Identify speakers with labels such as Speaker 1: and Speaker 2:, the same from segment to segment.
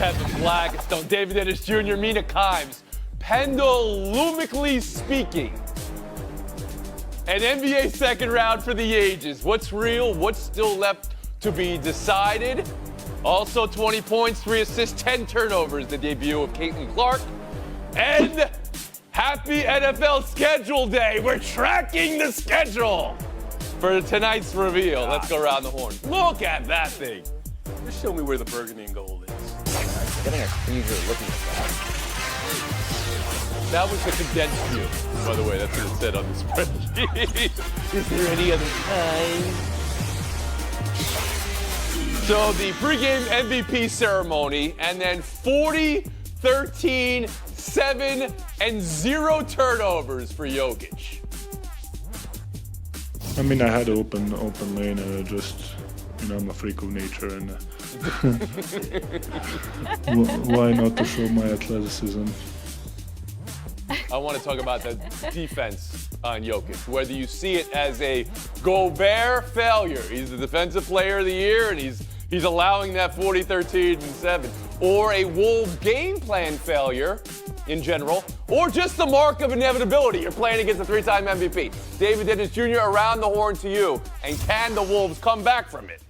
Speaker 1: Kevin Blackstone, David Ennis Jr., Mina Kimes. Pendulumically speaking, an NBA second round for the ages. What's real? What's still left to be decided? Also 20 points, 3 assists, 10 turnovers, the debut of Caitlin Clark. And happy NFL schedule day. We're tracking the schedule for tonight's reveal. Let's go around the horn. Look at that thing.
Speaker 2: Just show me where the burgundy and gold is.
Speaker 3: Getting a creaser looking at that.
Speaker 1: That was the condensed view, by the way. That's what it said on the spreadsheet. Is there any other time? So the pregame MVP ceremony, and then 40, 13, 7, and 0 turnovers for Jokic.
Speaker 4: I mean, I had open lane, just, I'm a freak of nature, and why not to show my athleticism?
Speaker 1: I want to talk about the defense on Jokic, whether you see it as a Gobert failure. He's the defensive player of the year, and he's allowing that 40, 13, and 7, or a Wolves game plan failure in general, or just the mark of inevitability. You're playing against a 3-time MVP. David Dennis Jr., around the horn to you, and can the Wolves come back from it?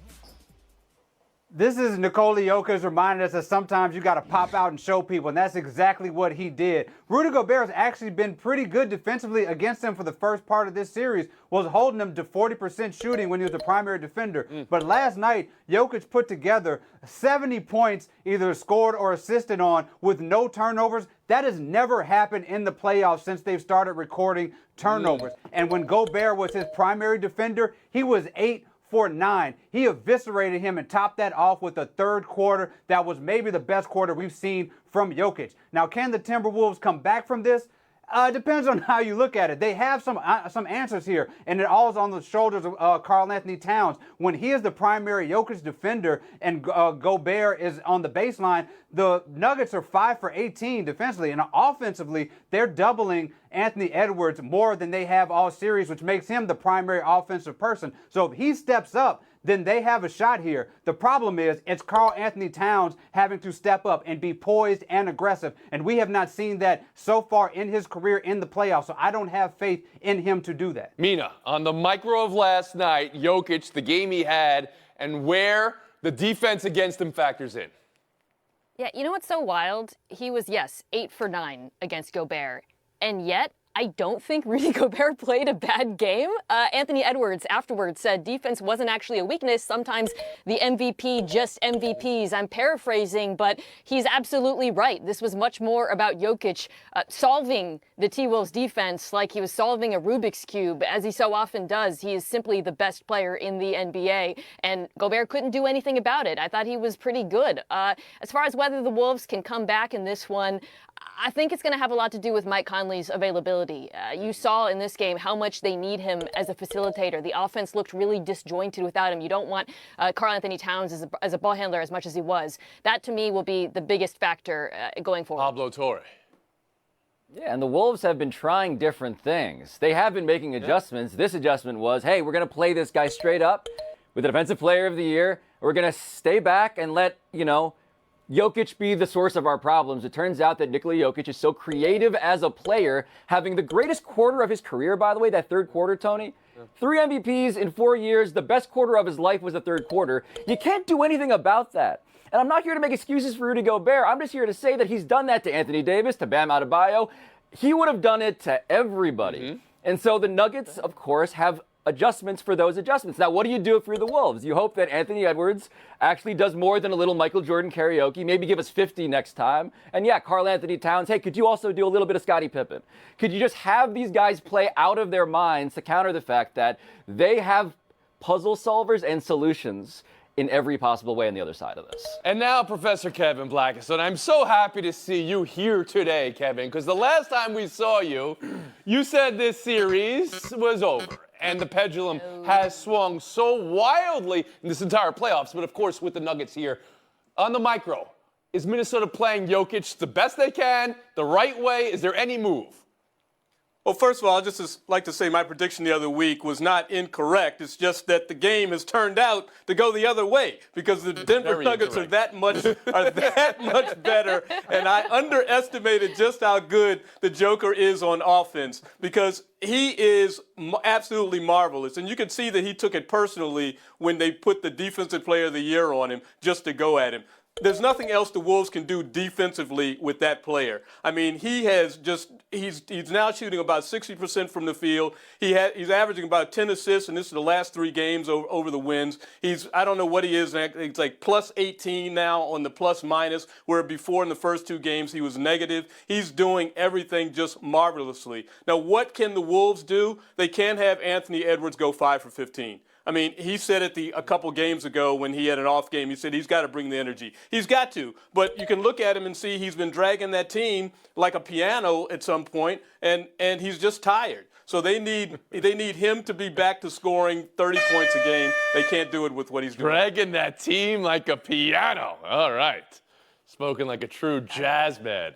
Speaker 5: This is Nikola Jokic reminding us that sometimes you got to pop out and show people, and that's exactly what he did. Rudy Gobert has actually been pretty good defensively against him for the first part of this series, was holding him to 40% shooting when he was the primary defender. But last night, Jokic put together 70 points, either scored or assisted on, with no turnovers. That has never happened in the playoffs since they've started recording turnovers. And when Gobert was his primary defender, he was 8 for 9. He eviscerated him and topped that off with a third quarter that was maybe the best quarter we've seen from Jokic. Now, can the Timberwolves come back from this? Depends on how you look at it. They have some answers here, and it all is on the shoulders of Karl Anthony Towns. When he is the primary Jokic defender and Gobert is on the baseline, the Nuggets are 5 for 18 defensively, and offensively, they're doubling Anthony Edwards more than they have all series, which makes him the primary offensive person. So if he steps up, then they have a shot here. The problem is it's Karl Anthony Towns having to step up and be poised and aggressive, and we have not seen that so far in his career in the playoffs, so I don't have faith in him to do that.
Speaker 1: Mina, on the micro of last night, Jokic, the game he had, and where the defense against him factors in.
Speaker 6: Yeah, you know what's so wild? He was, 8 for 9 against Gobert, and yet I don't think Rudy Gobert played a bad game. Anthony Edwards afterwards said defense wasn't actually a weakness. Sometimes the MVP just MVPs. I'm paraphrasing, but he's absolutely right. This was much more about Jokic solving the T-Wolves defense like he was solving a Rubik's Cube, as he so often does. He is simply the best player in the NBA, and Gobert couldn't do anything about it. I thought he was pretty good. As far as whether the Wolves can come back in this one, I think it's going to have a lot to do with Mike Conley's availability. You saw in this game how much they need him as a facilitator. The offense looked really disjointed without him. You don't want Karl Anthony Towns as a ball handler as much as he was. That, to me, will be the biggest factor going forward.
Speaker 1: Pablo Torre.
Speaker 3: Yeah, and the Wolves have been trying different things. They have been making adjustments. Yeah. This adjustment was, hey, we're going to play this guy straight up with the Defensive Player of the Year. We're going to stay back and let, Jokic be the source of our problems. It turns out that Nikola Jokic is so creative as a player, having the greatest quarter of his career, by the way, that third quarter, Tony. Yeah. 3 MVPs in 4 years. The best quarter of his life was the third quarter. You can't do anything about that. And I'm not here to make excuses for Rudy Gobert. I'm just here to say that he's done that to Anthony Davis, to Bam Adebayo. He would have done it to everybody. Mm-hmm. And so the Nuggets, of course, have adjustments for those adjustments. Now, what do you do if you're the Wolves? You hope that Anthony Edwards actually does more than a little Michael Jordan karaoke, maybe give us 50 next time. And yeah, Karl Anthony Towns, hey, could you also do a little bit of Scottie Pippen? Could you just have these guys play out of their minds to counter the fact that they have puzzle solvers and solutions in every possible way on the other side of this?
Speaker 1: And now, Professor Kevin Blackstone, I'm so happy to see you here today, Kevin, because the last time we saw you, you said this series was over. And the pendulum has swung so wildly in this entire playoffs, but of course with the Nuggets here. On the micro, is Minnesota playing Jokic the best they can, the right way? Is there any move?
Speaker 2: Well, first of all, I'd just like to say my prediction the other week was not incorrect. It's just that the game has turned out to go the other way because the Denver
Speaker 1: Very
Speaker 2: Nuggets are
Speaker 1: incorrect.
Speaker 2: that much better. And I underestimated just how good the Joker is on offense because he is absolutely marvelous. And you can see that he took it personally when they put the Defensive Player of the Year on him just to go at him. There's nothing else the Wolves can do defensively with that player. I mean, he's now shooting about 60% from the field. He's averaging about 10 assists, and this is the last 3 games over the Winds. I don't know what he is. It's like plus 18 now on the plus minus, where before in the first 2 games he was negative. He's doing everything just marvelously. Now, what can the Wolves do? They can't have Anthony Edwards go 5 for 15. I mean, he said it a couple games ago when he had an off game. He said he's got to bring the energy. He's got to. But you can look at him and see he's been dragging that team like a piano at some point, and he's just tired. So they need him to be back to scoring 30 points a game. They can't do it with what he's doing.
Speaker 1: Dragging that team like a piano. All right. Spoken like a true jazz man.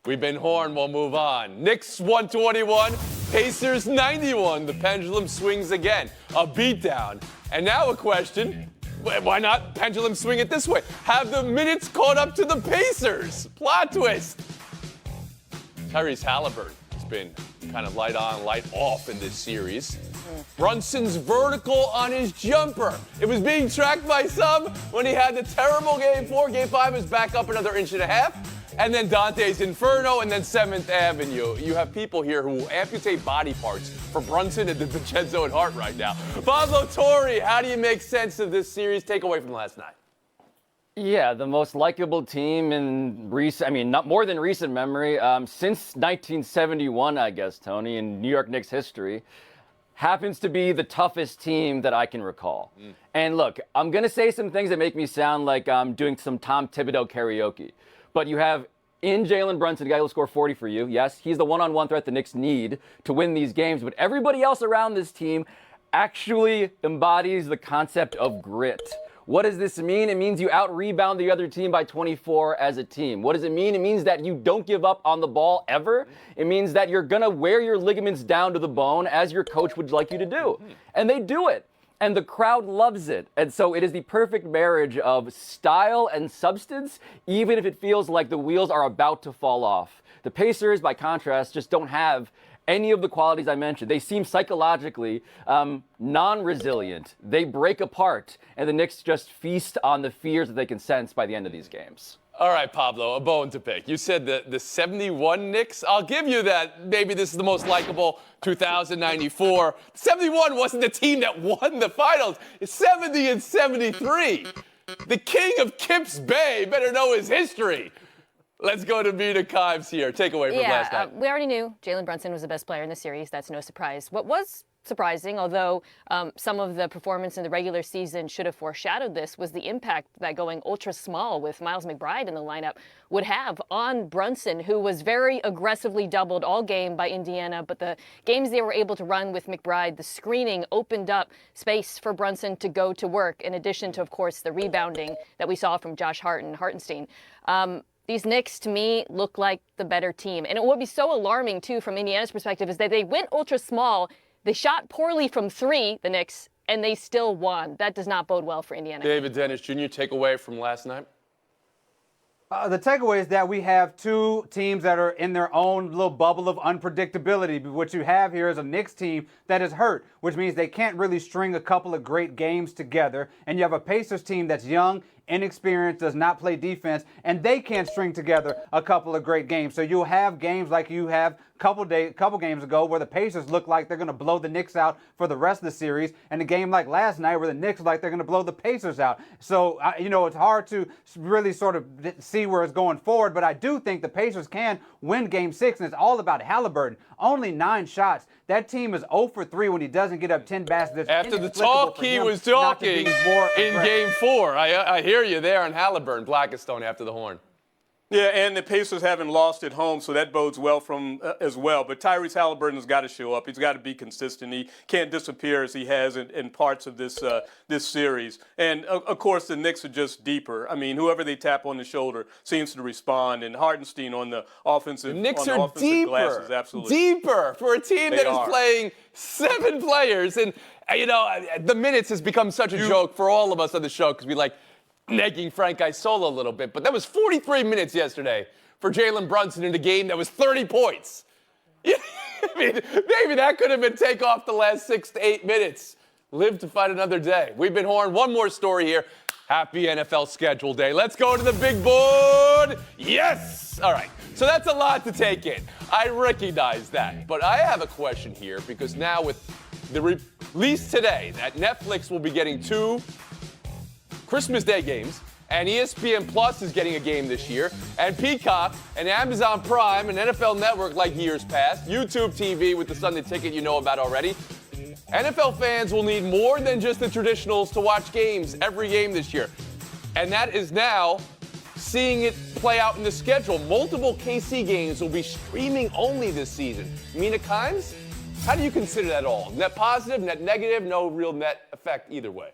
Speaker 1: We've been Horn. We'll move on. Knicks 121, Pacers 91. The pendulum swings again. A beatdown. And now a question. Why not pendulum swing it this way? Have the minutes caught up to the Pacers? Plot twist. Tyrese Halliburton has been kind of light on, light off in this series. Brunson's vertical on his jumper. It was being tracked by some when he had the terrible Game 4. Game 5 was back up another 1.5 inches. And then Dante's Inferno, and then 7th Avenue. You have people here who will amputate body parts for Brunson and DiVincenzo and Hart right now. Pablo Torre, how do you make sense of this series takeaway from last night?
Speaker 3: Yeah, the most likable team in not more than recent memory, since 1971, I guess, Tony, in New York Knicks history. Happens to be the toughest team that I can recall. And look, I'm going to say some things that make me sound like I'm doing some Tom Thibodeau karaoke. But you have in Jalen Brunson, a guy who'll score 40 for you. Yes, he's the one-on-one threat the Knicks need to win these games. But everybody else around this team actually embodies the concept of grit. What does this mean? It means you out-rebound the other team by 24 as a team. What does it mean? It means that you don't give up on the ball ever. It means that you're going to wear your ligaments down to the bone as your coach would like you to do. And they do it. And the crowd loves it. And so it is the perfect marriage of style and substance, even if it feels like the wheels are about to fall off. The Pacers, by contrast, just don't have any of the qualities I mentioned. They seem psychologically non-resilient. They break apart, and the Knicks just feast on the fears that they can sense by the end of these games.
Speaker 1: All right, Pablo, a bone to pick. You said the 71 Knicks. I'll give you that. Maybe this is the most likable 2094. 71 wasn't the team that won the finals. It's 70 and 73. The king of Kips Bay better know his history. Let's go to Mina Kimes here. Takeaway from last night.
Speaker 6: We already knew Jalen Brunson was the best player in the series. That's no surprise. What was surprising, although some of the performance in the regular season should have foreshadowed this, was the impact that going ultra small with Miles McBride in the lineup would have on Brunson, who was very aggressively doubled all game by Indiana. But the games they were able to run with McBride, the screening opened up space for Brunson to go to work, in addition to, of course, the rebounding that we saw from Josh Hart and Hartenstein. These Knicks, to me, look like the better team. And it would be so alarming, too, from Indiana's perspective, is that they went ultra small. They shot poorly from 3, the Knicks, and they still won. That does not bode well for Indiana.
Speaker 1: David Dennis Jr., takeaway from last night?
Speaker 5: The takeaway is that we have 2 teams that are in their own little bubble of unpredictability. But what you have here is a Knicks team that is hurt, which means they can't really string a couple of great games together. And you have a Pacers team that's young, inexperienced, does not play defense, and they can't string together a couple of great games. So you'll have games like you have couple games ago where the Pacers look like they're going to blow the Knicks out for the rest of the series, and a game like last night where the Knicks look like they're going to blow the Pacers out. So, it's hard to really sort of see where it's going forward, but I do think the Pacers can win Game 6, and it's all about Halliburton. Only 9 shots. That team is 0 for 3 when he doesn't get up 10 baskets.
Speaker 1: After the talk he was talking in Game 4. I hear you there on Halliburton, Blackistone after the horn.
Speaker 2: Yeah, and the Pacers haven't lost at home, so that bodes well as well. But Tyrese Halliburton has got to show up. He's got to be consistent. He can't disappear as he has in parts of this series. And, of course, the Knicks are just deeper. I mean, whoever they tap on the shoulder seems to respond. And Hardenstein on the offensive
Speaker 1: Knicks are deeper,
Speaker 2: glasses, absolutely.
Speaker 1: Deeper for a team that is playing 7 players. And, the minutes has become such a joke for all of us on the show because we like negging Frank Isola a little bit. But that was 43 minutes yesterday for Jalen Brunson in a game that was 30 points. I mean, maybe that could have been take off the last 6 to 8 minutes. Live to fight another day. We've been Horn. One more story here. Happy NFL schedule day. Let's go to the big board. Yes! All right. So that's a lot to take in. I recognize that. But I have a question here because now with the release today that Netflix will be getting 2 Christmas Day games, and ESPN Plus is getting a game this year, and Peacock and Amazon Prime and NFL Network like years past, YouTube TV with the Sunday Ticket you know about already. NFL fans will need more than just the traditionals to watch games every game this year. And that is now seeing it play out in the schedule. Multiple KC games will be streaming only this season. Mina Kimes, how do you consider that all? Net positive, net negative, no real net effect either way?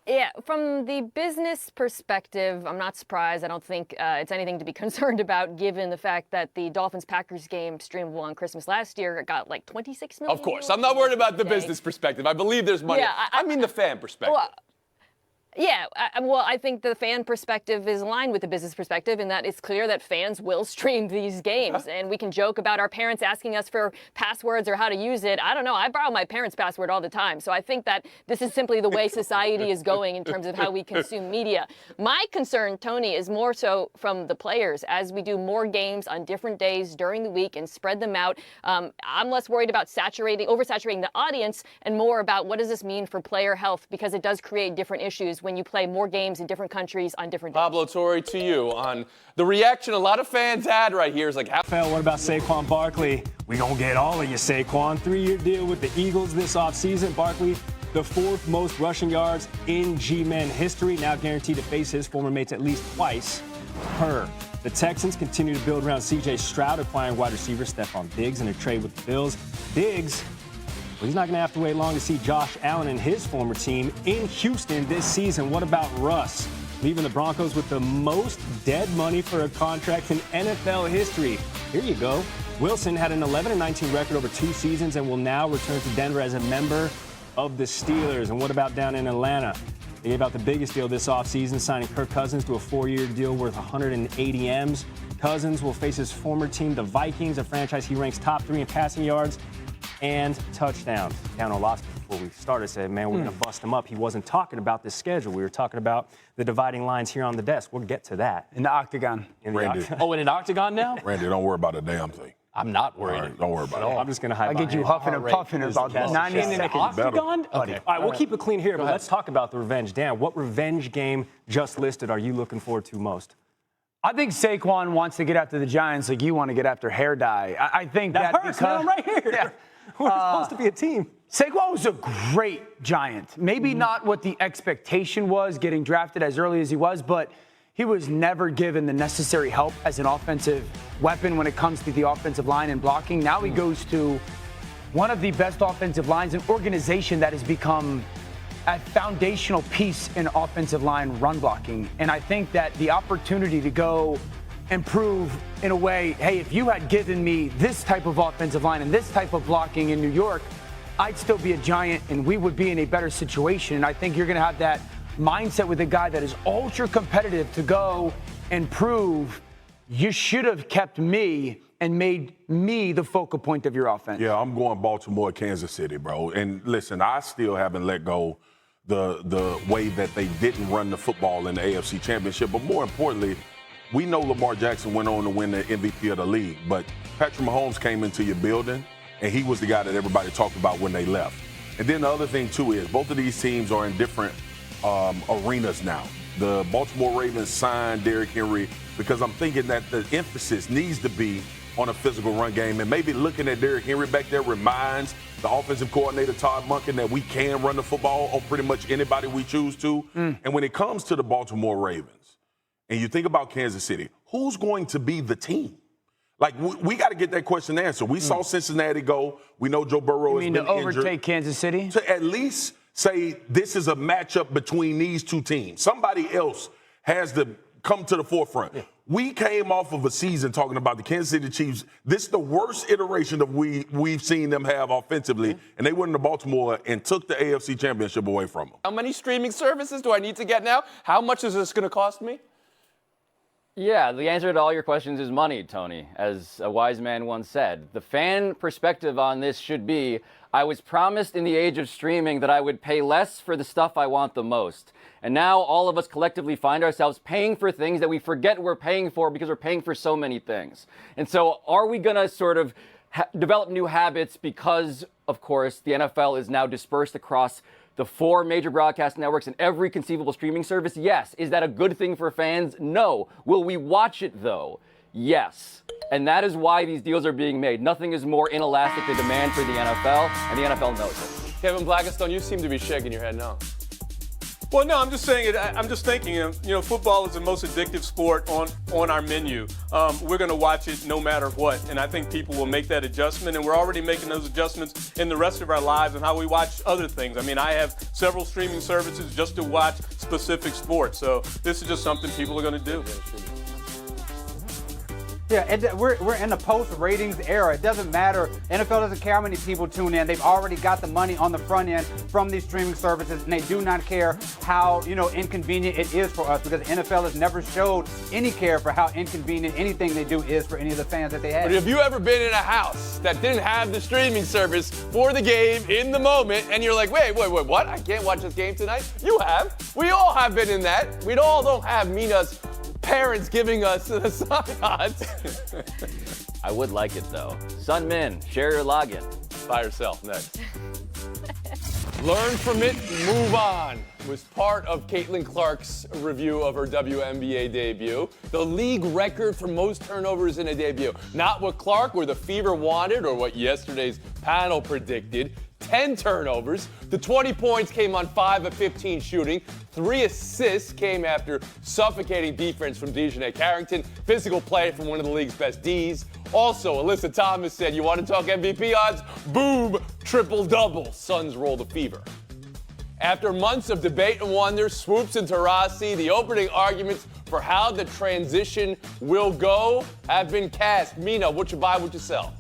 Speaker 6: Yeah, from the business perspective, I'm not surprised. I don't think it's anything to be concerned about, given the fact that the Dolphins-Packers game streamable on Christmas last year got like 26 million.
Speaker 1: Of course. I'm not worried about the business perspective. I believe there's money.
Speaker 6: Yeah,
Speaker 1: I mean the fan perspective.
Speaker 6: Well, yeah, I think the fan perspective is aligned with the business perspective in that it's clear that fans will stream these games. And we can joke about our parents asking us for passwords or how to use it. I don't know. I borrow my parents' password all the time. So I think that this is simply the way society is going in terms of how we consume media. My concern, Tony, is more so from the players. As we do more games on different days during the week and spread them out, I'm less worried about oversaturating the audience and more about what does this mean for player health, because it does create different issues when you play more games in different countries on different days.
Speaker 1: Pablo Torre, to you on the reaction a lot of fans had right here is like, how?
Speaker 7: What about Saquon Barkley? We gonna get all of you, Saquon. 3-year deal with the Eagles this offseason. Barkley, the 4th most rushing yards in G-Men history, now guaranteed to face his former mates at least twice per. The Texans continue to build around C.J. Stroud, acquiring wide receiver Stephon Diggs in a trade with the Bills. Diggs, well, he's not going to have to wait long to see Josh Allen and his former team in Houston this season. What about Russ? Leaving the Broncos with the most dead money for a contract in NFL history. Here you go. Wilson had an 11-19 record over 2 seasons and will now return to Denver as a member of the Steelers. And what about down in Atlanta? They gave out the biggest deal this offseason, signing Kirk Cousins to a 4-year deal worth 180 M's. Cousins will face his former team, the Vikings, a franchise he ranks top 3 in passing yards and touchdowns. Down Orlovsky, before we started, said, man, we're going to bust him up. He wasn't talking about this schedule. We were talking about the dividing lines here on the desk. We'll get to that.
Speaker 5: In the octagon.
Speaker 8: Randy.
Speaker 7: Oh, in an octagon now?
Speaker 8: Randy, don't worry about a damn thing.
Speaker 7: I'm not worried.
Speaker 8: All right, don't worry about it.
Speaker 7: I'm just going to hide
Speaker 5: I'll get you huffing and puffing about 90
Speaker 7: in an
Speaker 5: seconds.
Speaker 7: octagon? Okay. All right, we'll keep it clean here, but let's talk about the revenge. Dan, what revenge game just listed are you looking forward to most?
Speaker 5: I think Saquon wants to get after the Giants like you want to get after hair dye. I think
Speaker 7: that hurts, man. I'm right here.
Speaker 5: Yeah.
Speaker 7: We're supposed to be a team.
Speaker 5: Saquon was a great Giant. Maybe not what the expectation was, getting drafted as early as he was, but he was never given the necessary help as an offensive weapon when it comes to the offensive line and blocking. Now he goes to one of the best offensive lines, an organization that has become a foundational piece in offensive line run blocking. And I think that the opportunity to go improve in a way, hey, if you had given me this type of offensive line and this type of blocking in New York, I'd still be a Giant and we would be in a better situation. And I think you're going to have that mindset with a guy that is ultra competitive to go and prove you should have kept me and made me the focal point of your offense.
Speaker 8: Yeah, I'm going Baltimore, Kansas City, bro. And listen, I still haven't let go the way that they didn't run the football in the AFC Championship. But more importantly, we know Lamar Jackson went on to win the MVP of the league, but Patrick Mahomes came into your building, and he was the guy that everybody talked about when they left. And then the other thing, too, is both of these teams are in different arenas now. The Baltimore Ravens signed Derrick Henry because I'm thinking that the emphasis needs to be on a physical run game, and maybe looking at Derrick Henry back there reminds the offensive coordinator, Todd Monken, that we can run the football on pretty much anybody we choose to. And when it comes to the Baltimore Ravens, and you think about Kansas City, who's going to be the team? Like, we got to get that question answered. We saw Cincinnati go. We know Joe Burrow has been
Speaker 9: to overtake
Speaker 8: injured.
Speaker 9: Kansas City?
Speaker 8: To at least say this is a matchup between these two teams. Somebody else has to come to the forefront. Yeah. We came off of a season talking about the Kansas City Chiefs. This is the worst iteration of we've seen them have offensively, and they went into Baltimore and took the AFC Championship away from them.
Speaker 1: How many streaming services do I need to get now? How much is this going to cost me?
Speaker 3: Yeah, the answer to all your questions is money, Tony. As a wise man once said, the fan perspective on this should be, I was promised in the age of streaming that I would pay less for the stuff I want the most. And now all of us collectively find ourselves paying for things that we forget we're paying for because we're paying for so many things. And so are we going to sort of develop new habits because, of course, the NFL is now dispersed across the 4 major broadcast networks and every conceivable streaming service? Yes. Is that a good thing for fans? No. Will we watch it, though? Yes. And that is why these deals are being made. Nothing is more inelastic than demand for the NFL, and the NFL knows it.
Speaker 1: Kevin Blackistone, you seem to be shaking your head no.
Speaker 2: Well, no, I'm just saying it. I'm just thinking, football is the most addictive sport on our menu. We're going to watch it no matter what, and I think people will make that adjustment, and we're already making those adjustments in the rest of our lives and how we watch other things. I mean, I have several streaming services just to watch specific sports, so this is just something people are going to do.
Speaker 5: Yeah, we're in the post-ratings era. It doesn't matter. NFL doesn't care how many people tune in. They've already got the money on the front end from these streaming services, and they do not care how, inconvenient it is for us, because the NFL has never showed any care for how inconvenient anything they do is for any of the fans that they have.
Speaker 1: But have you ever been in a house that didn't have the streaming service for the game in the moment, and you're like, wait, what? I can't watch this game tonight? You have. We all have been in that. We all don't have Mina's parents giving us the sign-ons.
Speaker 3: I would like it, though. Sun Min, share your login.
Speaker 1: By yourself, next. Learn from it, move on was part of Caitlin Clark's review of her WNBA debut. The league record for most turnovers in a debut. Not what Clark or the Fever wanted or what yesterday's panel predicted. 10 turnovers. The 20 points came on 5 of 15 shooting. 3 assists came after suffocating defense from Dejanay Carrington. Physical play from one of the league's best Ds. Also, Alyssa Thomas said, you want to talk MVP odds? Boom, triple-double. Suns roll the Fever. After months of debate and wonder, Swoops and Taurasi, the opening arguments for how the transition will go have been cast. Mina, what you buy, what you sell?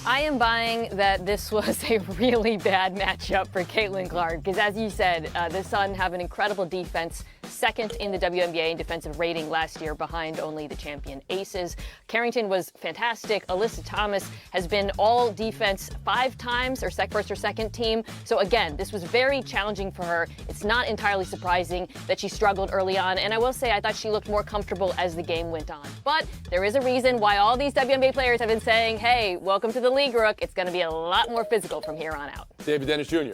Speaker 6: I am buying that this was a really bad matchup for Caitlin Clark because, as you said, the Sun have an incredible defense, second in the WNBA in defensive rating last year behind only the champion Aces. Carrington was fantastic. Alyssa Thomas has been all defense 5 times, or first or second team. So again, this was very challenging for her. It's not entirely surprising that she struggled early on. And I will say I thought she looked more comfortable as the game went on. But there is a reason why all these WNBA players have been saying, hey, welcome to the league, Rook. It's going to be a lot more physical from here on out.
Speaker 1: David Dennis Jr.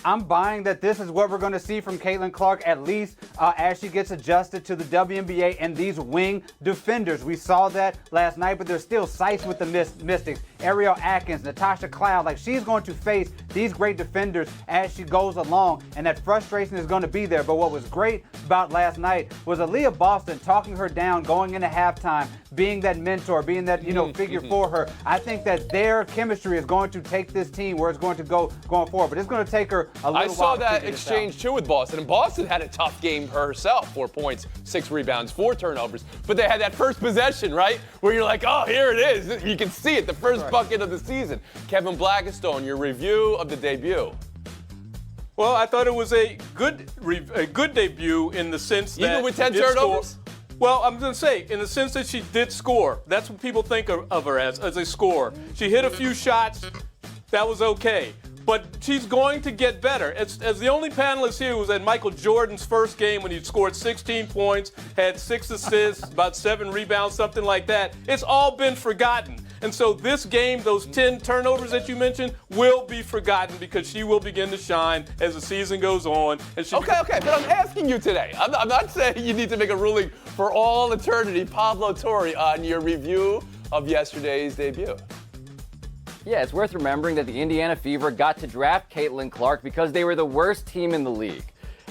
Speaker 5: I'm buying that this is what we're going to see from Caitlin Clark, at least as she gets adjusted to the WNBA and these wing defenders. We saw that last night, but there's still sights with the Mystics. Ariel Atkins, Natasha Cloud, like she's going to face these great defenders as she goes along, and that frustration is going to be there. But what was great about last night was Aaliyah Boston talking her down, going into halftime, being that mentor, being that figure for her. I think that their chemistry is going to take this team where it's going to go going forward. But it's going to take her a little while.
Speaker 1: I saw
Speaker 5: to
Speaker 1: that
Speaker 5: figure this
Speaker 1: exchange
Speaker 5: out.
Speaker 1: too with Boston, and Boston had a tough game herself. 4 points, 6 rebounds, 4 turnovers. But they had that first possession, right, where you're like, oh, here it is. You can see it, the first bucket of the season. Kevin Blackistone, your review of the debut.
Speaker 2: Well, I thought it was a good debut in the sense that
Speaker 1: even with 10
Speaker 2: she did
Speaker 1: turnovers.
Speaker 2: score. Well, I'm going to say, in the sense that she did score. That's what people think of her as a scorer. She hit a few shots. That was okay. But she's going to get better. As the only panelist here who was at Michael Jordan's first game when he scored 16 points, had 6 assists, about 7 rebounds, something like that, it's all been forgotten. And so this game, those 10 turnovers that you mentioned, will be forgotten because she will begin to shine as the season goes on. And she
Speaker 1: Okay, but I'm asking you today. I'm not saying you need to make a ruling for all eternity. Pablo Torre, on your review of yesterday's debut.
Speaker 3: Yeah, it's worth remembering that the Indiana Fever got to draft Caitlin Clark because they were the worst team in the league.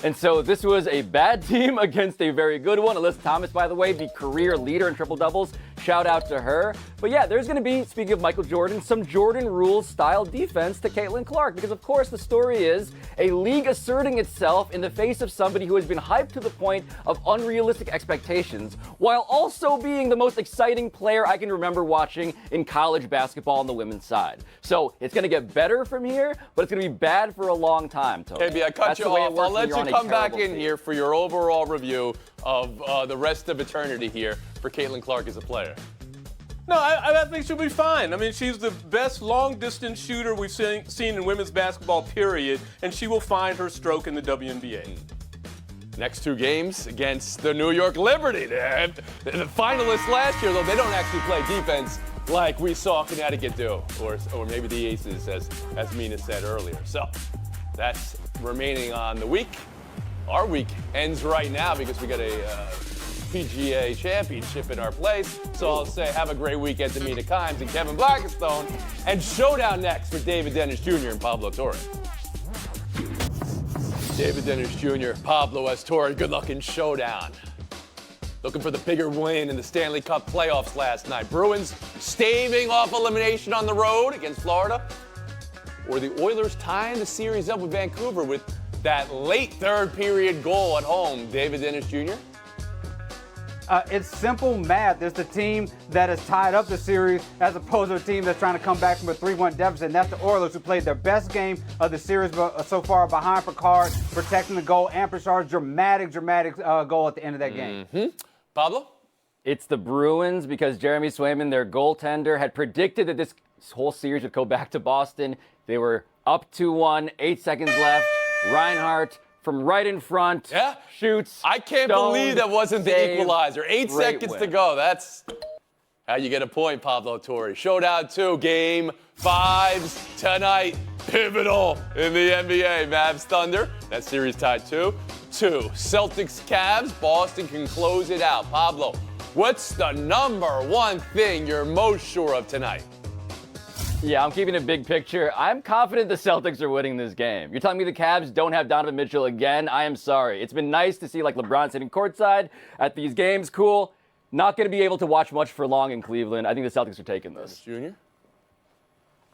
Speaker 3: And so this was a bad team against a very good one. Alyssa Thomas, by the way, the career leader in triple doubles. Shout out to her. But yeah, there's going to be, speaking of Michael Jordan, some Jordan rules style defense to Caitlin Clark. Because of course the story is a league asserting itself in the face of somebody who has been hyped to the point of unrealistic expectations, while also being the most exciting player I can remember watching in college basketball on the women's side. So it's going to get better from here, but it's going to be bad for a long time, Tony.
Speaker 1: KB, I cut
Speaker 3: That's
Speaker 1: you
Speaker 3: the way it
Speaker 1: off.
Speaker 3: works
Speaker 1: I'll
Speaker 3: when
Speaker 1: let
Speaker 3: you're
Speaker 1: you
Speaker 3: on a
Speaker 1: come back
Speaker 3: terrible
Speaker 1: in
Speaker 3: team.
Speaker 1: here for your overall review of the rest of eternity here for Caitlin Clark as a player.
Speaker 2: No, I think she'll be fine. I mean, she's the best long-distance shooter we've seen in women's basketball, period, and she will find her stroke in the WNBA.
Speaker 1: Next two games against the New York Liberty. They're the finalists last year, though they don't actually play defense like we saw Connecticut do, or maybe the Aces, as Mina said earlier. So that's remaining on the week. Our week ends right now because we got a PGA championship in our place. So I'll say have a great weekend to Mina Kimes and Kevin Blackistone. And showdown next with David Dennis Jr. and Pablo Torre. David Dennis Jr., Pablo S. Torre, good luck in showdown. Looking for the bigger win in the Stanley Cup playoffs last night. Bruins staving off elimination on the road against Florida. Or the Oilers tying the series up with Vancouver with that late third period goal at home. David Dennis Jr.?
Speaker 5: It's simple math. It's the team that has tied up the series as opposed to a team that's trying to come back from a 3-1 deficit. And that's the Oilers, who played their best game of the series so far behind Picard, protecting the goal. And Picard's dramatic goal at the end of that game.
Speaker 1: Pablo?
Speaker 3: It's the Bruins because Jeremy Swayman, their goaltender, had predicted that this whole series would go back to Boston. They were up 2-1, 8 seconds left. Reinhart from right in front shoots.
Speaker 1: I can't believe that wasn't the equalizer. 8 seconds to go. That's how you get a point, Pablo Torre. Showdown 2, game 5s tonight. Pivotal in the NBA. Mavs Thunder. That series tied 2-2. Celtics Cavs. Boston can close it out. Pablo, what's the number one thing you're most sure of tonight?
Speaker 3: Yeah, I'm keeping a big picture. I'm confident the Celtics are winning this game. You're telling me the Cavs don't have Donovan Mitchell again? I am sorry. It's been nice to see like LeBron sitting courtside at these games. Cool. Not going to be able to watch much for long in Cleveland. I think the Celtics are taking this.
Speaker 1: Junior?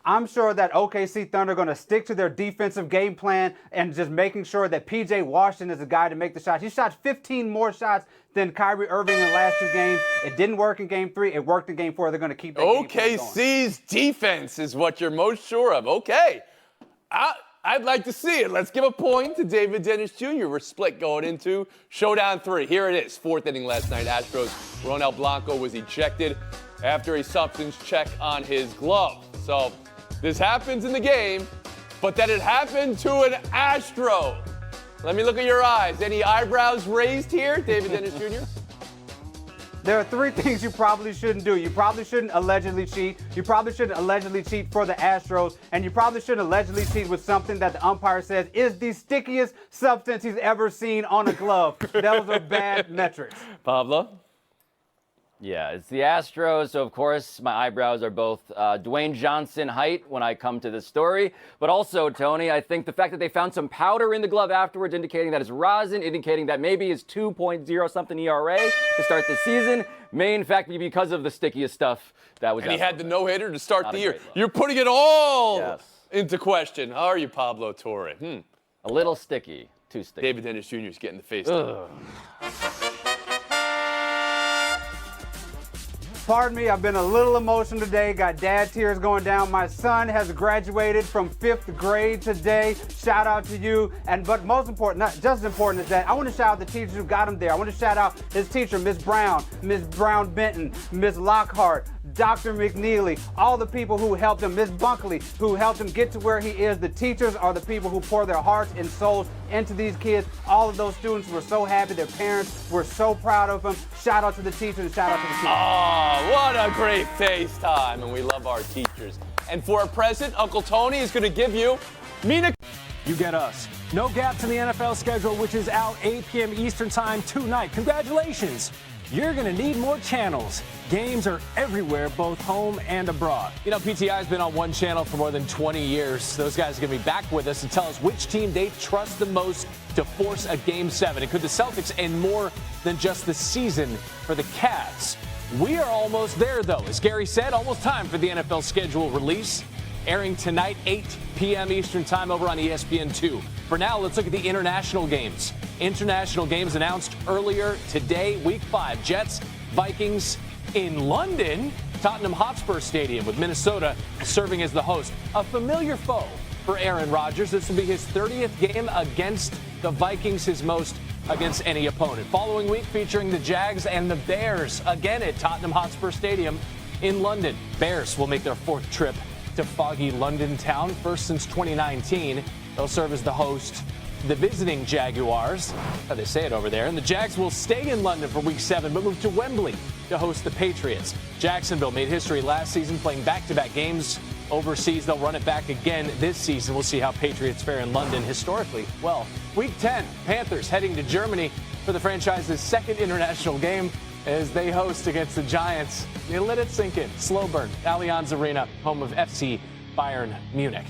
Speaker 5: I'm sure that OKC Thunder are going to stick to their defensive game plan and just making sure that PJ Washington is the guy to make the shots. He shot 15 more shots than Kyrie Irving in the last 2 games. It didn't work in game 3. It worked in game 4. They're going to keep that game plan going.
Speaker 1: OKC's defense is what you're most sure of. Okay. I'd like to see it. Let's give a point to David Dennis Jr. We're split going into showdown 3. Here it is. 4th inning last night. Astros. Ronel Blanco was ejected after a substance check on his glove. So this happens in the game, but that it happened to an Astro. Let me look at your eyes. Any eyebrows raised here, David Dennis Jr.?
Speaker 5: There are 3 things you probably shouldn't do. You probably shouldn't allegedly cheat. You probably shouldn't allegedly cheat for the Astros. And you probably shouldn't allegedly cheat with something that the umpire says is the stickiest substance he's ever seen on a glove. Those are bad metrics.
Speaker 1: Pablo?
Speaker 3: Yeah, it's the Astros, so of course my eyebrows are both Dwayne Johnson height when I come to this story. But also, Tony, I think the fact that they found some powder in the glove afterwards, indicating that it's rosin, indicating that maybe his 2.0 something ERA to start the season may in fact be because of the stickiest stuff that was.
Speaker 1: And he had the no-hitter to start the year.
Speaker 3: great look.
Speaker 1: You're putting it all
Speaker 3: Yes.
Speaker 1: into question. How are you, Pablo Torre?
Speaker 3: A little sticky, too sticky.
Speaker 1: David Dennis Jr. is getting the face.
Speaker 5: Pardon me, I've been a little emotional today. Got dad tears going down. My son has graduated from 5th grade today. Shout out to you. But most important, not just as important as that, I want to shout out the teachers who got him there. I want to shout out his teacher, Miss Brown Benton, Miss Lockhart, Dr. McNeely, all the people who helped him, Miss Bunkley, who helped him get to where he is. The teachers are the people who pour their hearts and souls into these kids. All of those students were so happy. Their parents were so proud of them. Shout out to the teachers and shout out to the teachers.
Speaker 1: Oh, what a great FaceTime, and we love our teachers. And for a present, Uncle Tony is going to give you Mina.
Speaker 7: You get us. No gaps in the NFL schedule, which is out 8 p.m. Eastern time tonight. Congratulations. You're going to need more channels. Games are everywhere, both home and abroad.
Speaker 9: You know, PTI's been on one channel for more than 20 years. Those guys are going to be back with us to tell us which team they trust the most to force a Game 7? And could the Celtics end more than just the season for the Cavs? We are almost there, though. As Gary said, almost time for the NFL schedule release. Airing tonight, 8 p.m. Eastern Time over on ESPN2. For now, let's look at the international games. International games announced earlier today, Week 5. Jets, Vikings in London, Tottenham Hotspur Stadium, with Minnesota serving as the host. A familiar foe for Aaron Rodgers. This will be his 30th game against the Vikings, his most against any opponent. Following week featuring the Jags and the Bears, again at Tottenham Hotspur Stadium in London. Bears will make their 4th trip to foggy London town, first since 2019. They'll serve as the host, the visiting Jaguars, how they say it over there. And the Jags will stay in London for Week 7, but move to Wembley to host the Patriots. Jacksonville made history last season, playing back-to-back games overseas. They'll run it back again this season. We'll see how Patriots fare in London historically. Well, Week 10, Panthers heading to Germany for the franchise's 2nd international game as they host against the Giants. You let it sink in. Slow burn. Allianz Arena, home of FC Bayern Munich.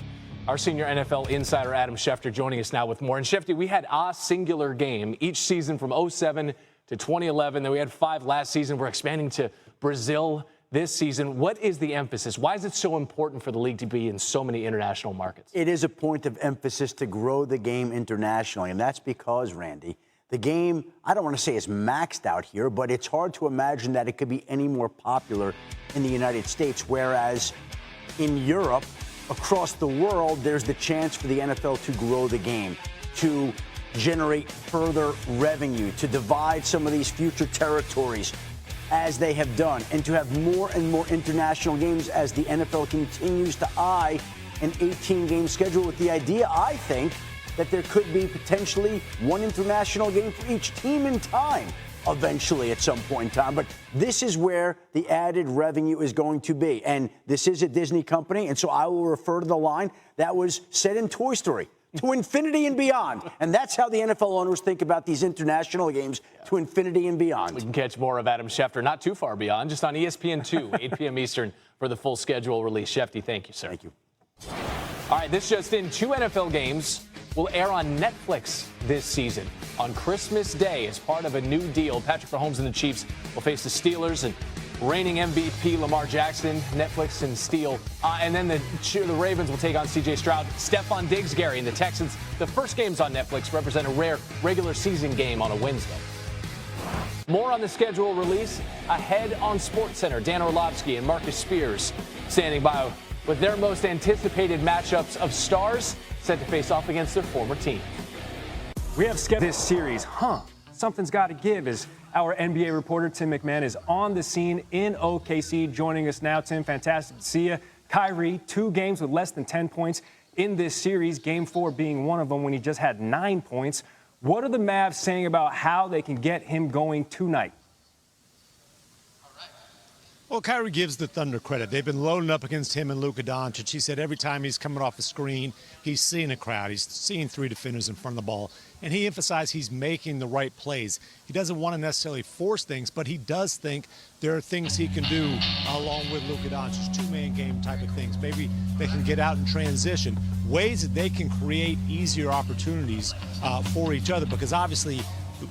Speaker 9: Our senior NFL insider, Adam Schefter, joining us now with more. And Schefter, we had a singular game each season from 2007 to 2011. Then we had 5 last season. We're expanding to Brazil this season. What is the emphasis? Why is it so important for the league to be in so many international markets?
Speaker 10: It is a point of emphasis to grow the game internationally. And that's because, Randy, the game, I don't want to say is maxed out here, but it's hard to imagine that it could be any more popular in the United States, whereas in Europe, across the world, there's the chance for the NFL to grow the game, to generate further revenue, to divide some of these future territories as they have done, and to have more and more international games as the NFL continues to eye an 18-game schedule, with the idea, I think, that there could be potentially one international game for each team in time, eventually at some point in time. But this is where the added revenue is going to be. And this is a Disney company, and so I will refer to the line that was said in Toy Story, to infinity and beyond. And that's how the NFL owners think about these international games, to infinity and beyond.
Speaker 9: We can catch more of Adam Schefter not too far beyond, just on ESPN2, 8 p.m. Eastern for the full schedule release. Schefter, thank you, sir.
Speaker 10: Thank you.
Speaker 9: All right, this just in, 2 NFL games will air on Netflix this season on Christmas Day as part of a new deal. Patrick Mahomes and the Chiefs will face the Steelers, and reigning MVP Lamar Jackson, Netflix and Steel. And then the Ravens will take on C.J. Stroud, Stephon Diggs, Gary, and the Texans. The first games on Netflix represent a rare regular season game on a Wednesday. More on the schedule release ahead on SportsCenter. Dan Orlovsky and Marcus Spears standing by with their most anticipated matchups of stars set to face off against their former team.
Speaker 7: We have scheduled this series. Something's got to give, as our NBA reporter Tim McMahon is on the scene in OKC, joining us now. Tim, fantastic to see you. Kyrie, 2 games with less than 10 points in this series, Game 4 being one of them when he just had 9 points. What are the Mavs saying about how they can get him going tonight?
Speaker 11: Well, Kyrie gives the Thunder credit. They've been loading up against him and Luka Doncic. He said every time he's coming off the screen, he's seeing a crowd. He's seeing 3 defenders in front of the ball. And he emphasized he's making the right plays. He doesn't want to necessarily force things, but he does think there are things he can do along with Luka Doncic, 2-man game type of things. Maybe they can get out and transition, ways that they can create easier opportunities for each other, because obviously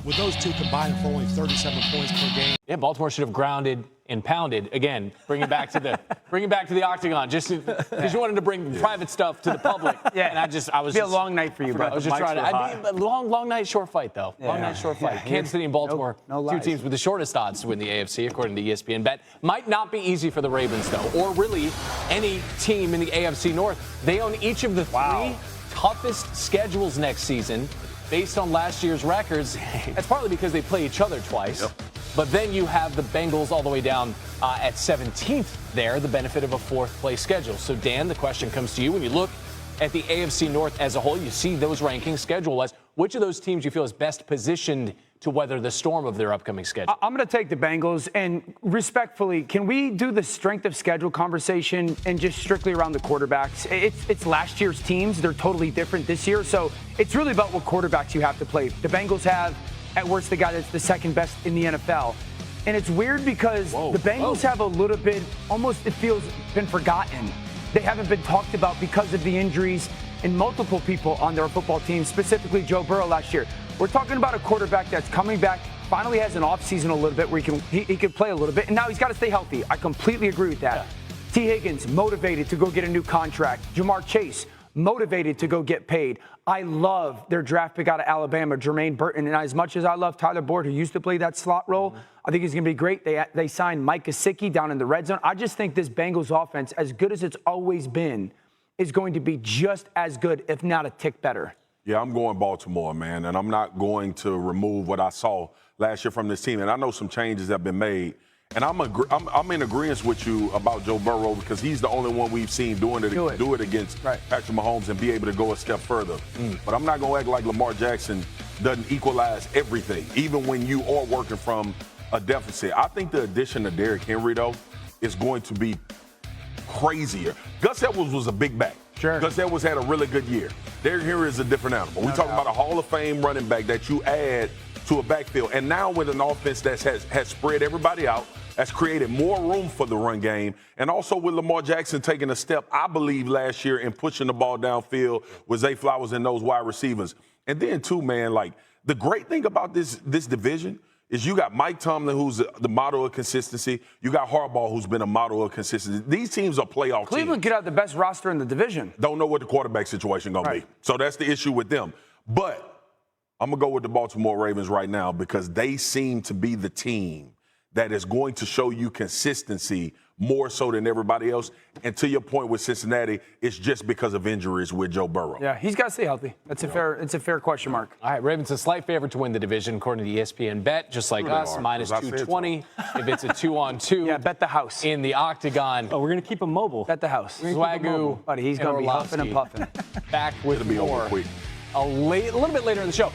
Speaker 11: with those two combined for only 37 points per game.
Speaker 9: Yeah, Baltimore should have grounded and pounded again. Bring it back to the octagon, just because you wanted to bring private stuff to the public.
Speaker 5: Yeah,
Speaker 9: and I was.
Speaker 5: Be a long night for you, bro.
Speaker 9: I was just trying to. Long night, short fight though.
Speaker 5: Yeah.
Speaker 9: Long night, short fight. Kansas City and Baltimore,
Speaker 5: no
Speaker 9: 2
Speaker 5: lies.
Speaker 9: teams with the shortest odds to win the AFC, according to ESPN Bet. Might not be easy for the Ravens though, or really any team in the AFC North. They own each of the 3 toughest schedules next season, based on last year's records. That's partly because they play each other twice. Yep. But then you have the Bengals all the way down at 17th there, the benefit of a 4th place schedule. So, Dan, the question comes to you. When you look at the AFC North as a whole, you see those rankings schedule-wise. Which of those teams you feel is best positioned to weather the storm of their upcoming schedule?
Speaker 12: I'm going to take the Bengals. And respectfully, can we do the strength of schedule conversation and just strictly around the quarterbacks? It's last year's teams. They're totally different this year. So it's really about what quarterbacks you have to play. The Bengals have, at worst, the guy that's the 2nd best in the NFL. And it's weird because the Bengals have a little bit, almost it feels, been forgotten. They haven't been talked about because of the injuries. and multiple people on their football team, specifically Joe Burrow last year. We're talking about a quarterback that's coming back, finally has an offseason a little bit where he can play a little bit, and now he's got to stay healthy. I completely agree with that. Yeah. T. Higgins, motivated to go get a new contract. Jamar Chase, motivated to go get paid. I love their draft pick out of Alabama, Jermaine Burton. And as much as I love Tyler Boyd, who used to play that slot role, I think he's going to be great. They signed Mike Gesicki down in the red zone. I just think this Bengals offense, as good as it's always been, is going to be just as good, if not a tick better.
Speaker 8: Yeah, I'm going Baltimore, man, and I'm not going to remove what I saw last year from this team. And I know some changes have been made. And I'm in agreement with you about Joe Burrow because he's the only one we've seen do it against Patrick Mahomes and be able to go a step further. But I'm not going to act like Lamar Jackson doesn't equalize everything, even when you are working from a deficit. I think the addition of Derrick Henry, though, is going to be crazier. Gus Edwards was a big back.
Speaker 12: Sure.
Speaker 8: Gus Edwards had a really good year. Derrick Henry is a different animal. We're talking about a Hall of Fame running back that you add to a backfield. And now with an offense that has spread everybody out, that's created more room for the run game, and also with Lamar Jackson taking a step, I believe, last year in pushing the ball downfield with Zay Flowers and those wide receivers. And then, too, man, like, the great thing about this division is you got Mike Tomlin, who's the model of consistency. You got Harbaugh, who's been a model of consistency. These teams are playoff teams.
Speaker 12: Cleveland could have the best roster in the division.
Speaker 8: Don't know what the quarterback situation going to be. So that's the issue with them. But I'm going to go with the Baltimore Ravens right now because they seem to be the team that is going to show you consistency more so than everybody else. And to your point with Cincinnati, it's just because of injuries with Joe Burrow.
Speaker 12: Yeah, he's got to stay healthy. It's a fair question mark.
Speaker 9: All right, Ravens a slight favorite to win the division according to ESPN Bet, just like us, minus 220. If it's a 2-on-2.
Speaker 12: Yeah, bet the house.
Speaker 9: In the octagon.
Speaker 7: Oh, we're going to keep him mobile.
Speaker 12: Bet the house.
Speaker 9: Swagoo.
Speaker 12: Buddy, he's going to be huffing and puffing.
Speaker 9: Back with more a little bit later in the show.